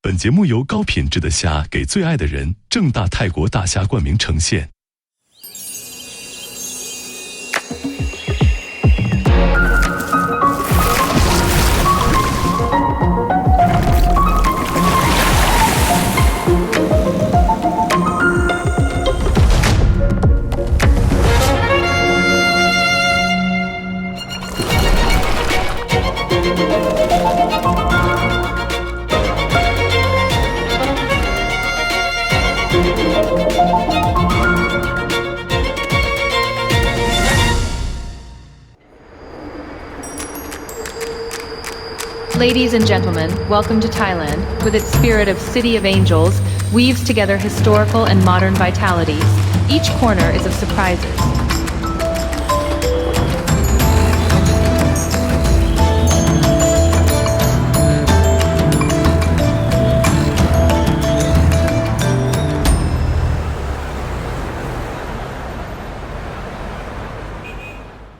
本节目由高品质的虾给最爱的人正大泰国大虾冠名呈现。Ladies and gentlemen, welcome to Thailand, with its spirit of City of Angels, weaves together historical and modern vitalities. Each corner is of surprises.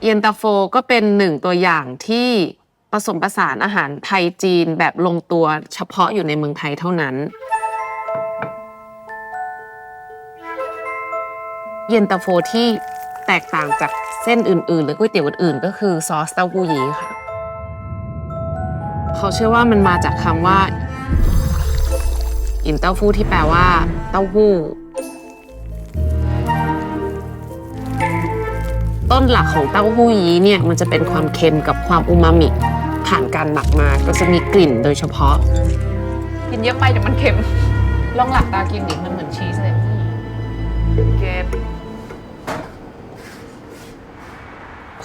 Yen Ta Pho ก็เป็นหนึ่งตัวอย่างที่ผสมผสานอาหารไทยจีนแบบลงตัวเฉพาะอยู่ในเมืองไทยเท่านั้นเย็นตาโฟที่แตกต่างจากเส้นอื่นๆหรือก๋วยเตี๋ยวอื่นๆก็คือซอสเต้าหู้ยี้ค่ะเขาเชื่อว่ามันมาจากคำว่าอินเต้าฟู้ที่แปลว่าเต้าหู้ต้นหลักของเต้าหู้ยี้เนี่ยมันจะเป็นความเค็มกับความอูมามิผ่านการหมักมาก็จะมีกลิ่นโดยเฉพาะกินเยอะไปเดี๋ยวมันเค็มลองหลับตากินดิมันเหมือนชีสเลยเก็บ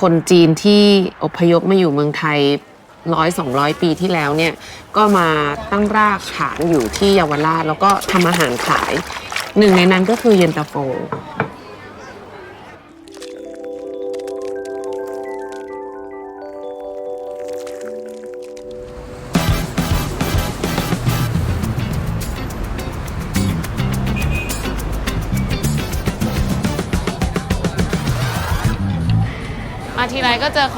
คนจีนที่อพยพมาอยู่เมืองไทย100-200 ปีที่แล้วเนี่ยก็มาตั้งรากฐานอยู่ที่เยาวราชแล้วก็ทำอาหารขายหนึ่งในนั้นก็คือเย็นตาโฟมาทีไรก็เจอ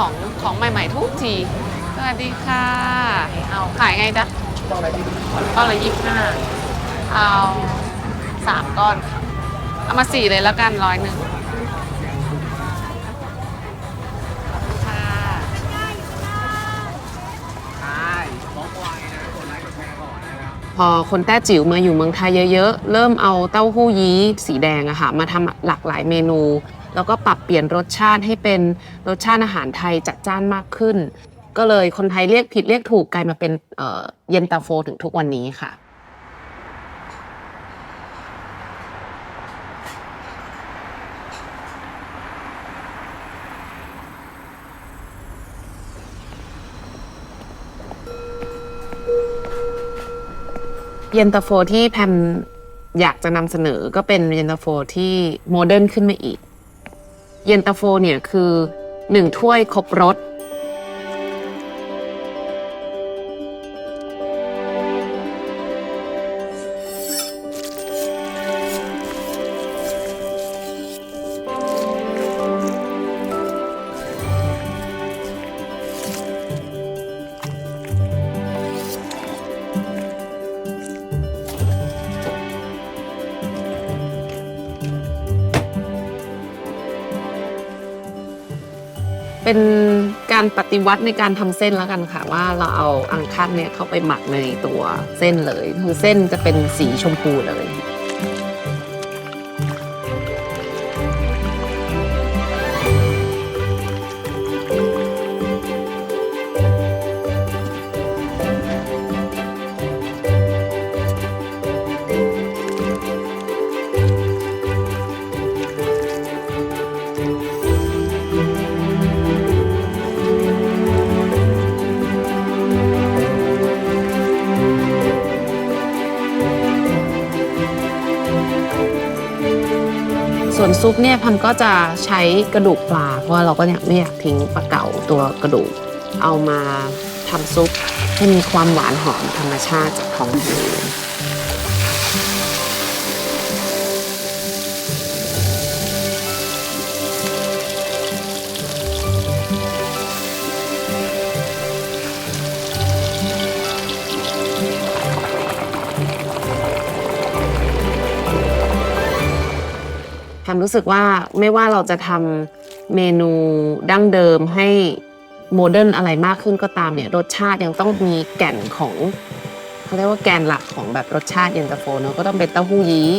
ของใหม่ๆทุกทีสวัสดีค่ะเอาขายไงจ๊ะก้อนละ25เอา3ก้อนเอามา4เลยแล้วกัน100พอคนแต้จิ๋วมาอยู่เมืองไทยเยอะๆเริ่มเอาเต้าหู้ยี้สีแดงอะค่ะมาทำหลากหลายเมนูแล้วก็ปรับเปลี่ยนรสชาติให้เป็นรสชาติอาหารไทยจัดจ้านมากขึ้นก็เลยคนไทยเรียกผิดเรียกถูกกลายมาเป็นเย็นตาโฟถึงทุกวันนี้ค่ะเย็นตาโฟที่แพมอยากจะนำเสนอก็เป็นเย็นตาโฟที่โมเดิร์นขึ้นมาอีกเย็นตาโฟเนี่ยคือ1ถ้วยครบรสเป็นการปฏิวัติในการทำเส้นแล้วกันค่ะว่าเราเอาอังคัดเนี่ยเข้าไปหมักในตัวเส้นเลยคือเส้นจะเป็นสีชมพูเลยส่วนซุปเนี่ยพันก็จะใช้กระดูกปลาเพราะว่าเราก็ไม่อยากทิ้งปลาเก๋าตัวกระดูกเอามาทำซุปให้มีความหวานหอมธรรมชาติจากท้องทะเล อ แพมรู้สึกว่าไม่ว่าเราจะทำเมนูดั้งเดิมให้โมเดิร์นอะไรมากขึ้นก็ตามเนี่ยรสชาติยังต้องมีแก่นของเขาเรียกว่าแกนหลักของแบบรสชาติเย็นตาโฟเนอะก็ต้องเป็นเต้าหู้ยี้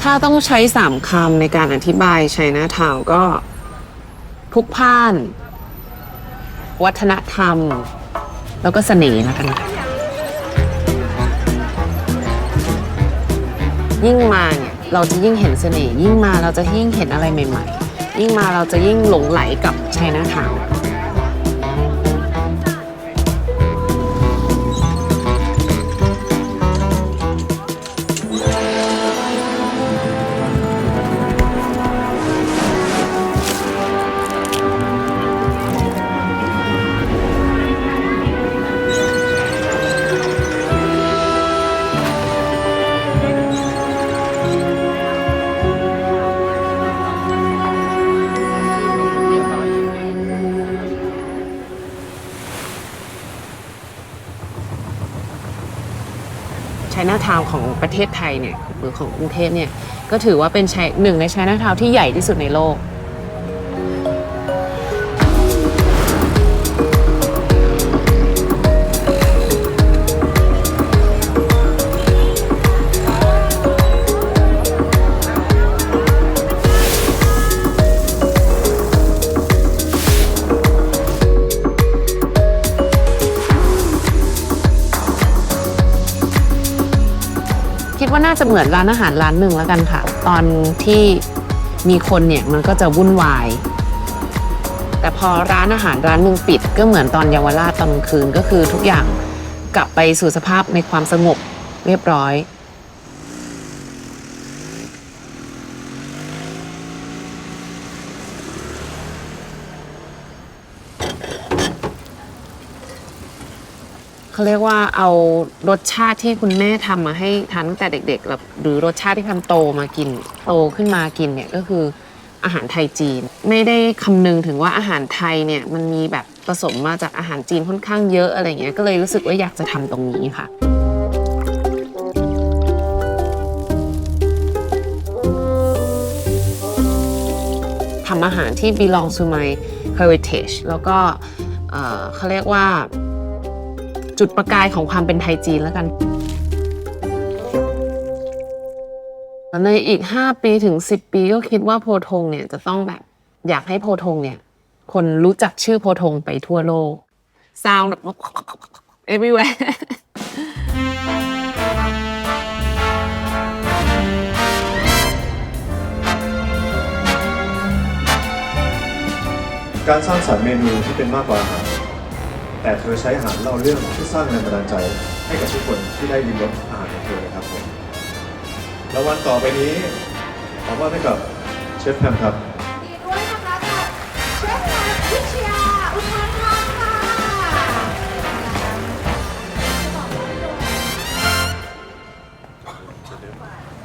ถ้าต้องใช้3 คำในการอธิบายไชน่าทาวน์ก็พลุกพล่าน วัฒนธรรม แล้วก็เสน่ห์แล้วกันยิ่งมาเนี่ยเราจะยิ่งเห็นเสน่ห์ยิ่งมาเราจะยิ่งเห็นอะไรใหม่ๆยิ่งมาเราจะยิ่งหลงไหลกับไชน่าทาวน์ไชน่าทาวน์ของประเทศไทยเนี่ยหรือของกรุงเทพเนี่ยก็ถือว่าเป็นหนึ่งในไชน่าทาวน์ที่ใหญ่ที่สุดในโลกคิดว่าน่าจะเหมือนร้านอาหารร้านหนึ่งแล้วกันค่ะตอนที่มีคนเนี่ยมันก็จะวุ่นวายแต่พอร้านอาหารร้านหนึ่งปิดก็เหมือนตอนเยาวราชตอนกลางคืนก็คือทุกอย่างกลับไปสู่สภาพในความสงบเรียบร้อยเขาเรียกว่าเอารสชาติที่คุณแม่ทำมาให้ทานตั้งแต่เด็กๆหรือรสชาติที่ทำโตขึ้นมากินเนี่ยก็คืออาหารไทยจีนไม่ได้คำนึงถึงว่าอาหารไทยเนี่ยมันมีแบบผสมมาจากอาหารจีนค่อนข้างเยอะอะไรเงี้ยก็เลยรู้สึกว่าอยากจะทำตรงนี้ค่ะทำอาหารที่ belong to my heritage แล้วก็เขาเรียกว่าจุดประกายของความเป็นไทยจีนแล้วกันในอีก5 ปีถึง10 ปีก็คิดว่าโพธงเนี่ยจะต้องแบบอยากให้โพธงเนี่ยคนรู้จักชื่อโพธงไปทั่วโลก sound แบบ everywhere การสร้างสรรค์เมนูที่เป็นมากกว่าอาหารแต่เธอใช้อาหารเล่าเรื่องที่สร้างแรงบันดาลใจให้กับทุกคนที่ได้ลิ้มรสอาหารของเธอนะครับผมแล้ววันต่อไปนี้ขอมอบให้กับเชฟแพมครับดีด้วยนะคะกับเชฟแพมพิชยาอุทานทองค่ะ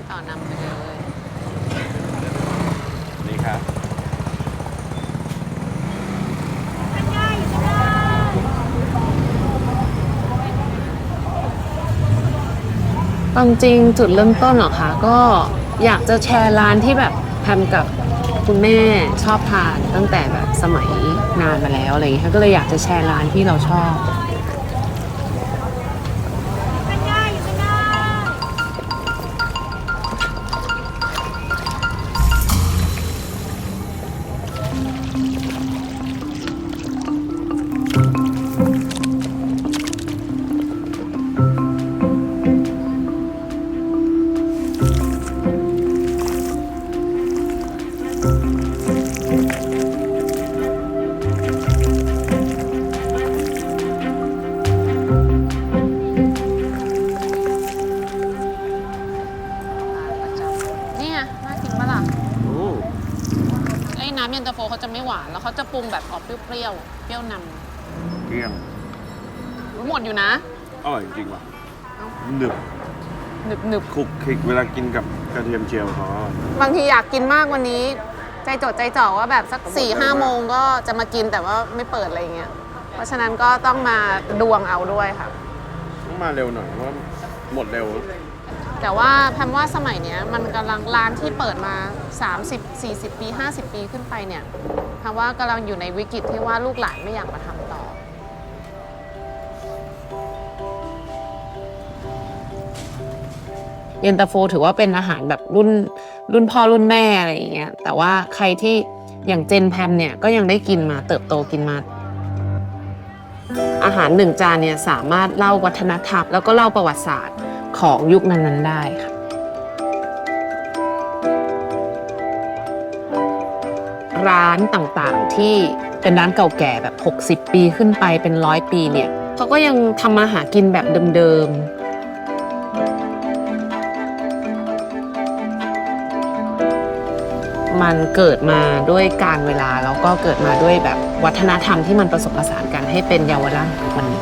ต่อนำไปเลย นี่ครับ ความจริงจุดเริ่มต้นหรอคะก็อยากจะแชร์ร้านที่แบบทำกับคุณแม่ชอบทานตั้งแต่แบบสมัยนานมาแล้วอะไรอย่างเงี้ยก็เลยอยากจะแชร์ร้านที่เราชอบ านแล้วเขาจะปรุงแบบออกเปรี้ยวๆเปรี้ยวนำ เกลี้ยง หมดอยู่นะ อร่อยจริงๆว่ะหนึบ หนึบ คลุกคลิกเวลากินกับกระเทียมเจียวเขาอร่อย บางทีอยากกินมากวันนี้ ใจจดใจจ่อว่าแบบสัก 4-5 โมงก็จะมากินแต่ว่าไม่เปิดอะไรอย่างเงี้ยเพราะฉะนั้นก็ต้องมาดวงเอาด้วยค่ะ ต้องมาเร็วหน่อยเพราะว่าหมดเร็ว แต่ว่าแพมว่าสมัยเนี้ยมันกำลังร้านที่เปิดมา 30-40 ปี 50 ปีขึ้นไปเนี่ยแพมว่ากำลังอยู่ในวิกฤตที่ว่าลูกหลานไม่อยากมาทำต่อ เย็นตาโฟถือว่าเป็นอาหารแบบรุ่นพ่อรุ่นแม่อะไรอย่างเงี้ยแต่ว่าใครที่อย่างเจนแพมเนี่ยก็ยังได้กินมาเติบโตกินมา อาหาร1 จานเนี่ยสามารถเล่าวัฒนธรรมแล้วก็เล่าประวัติศาสตร์ของยุคนั้นๆได้ค่ะร้านต่างๆที่เป็นร้านเก่าแก่แบบ60 ปีขึ้นไปเป็น100 ปีเนี่ยเขาก็ยังทำมาหากินแบบเดิมๆมันเกิดมาด้วยการเวลาแล้วก็เกิดมาด้วยแบบวัฒนธรรมที่มันผสมผสานกันให้เป็นเยาวราชวันนี้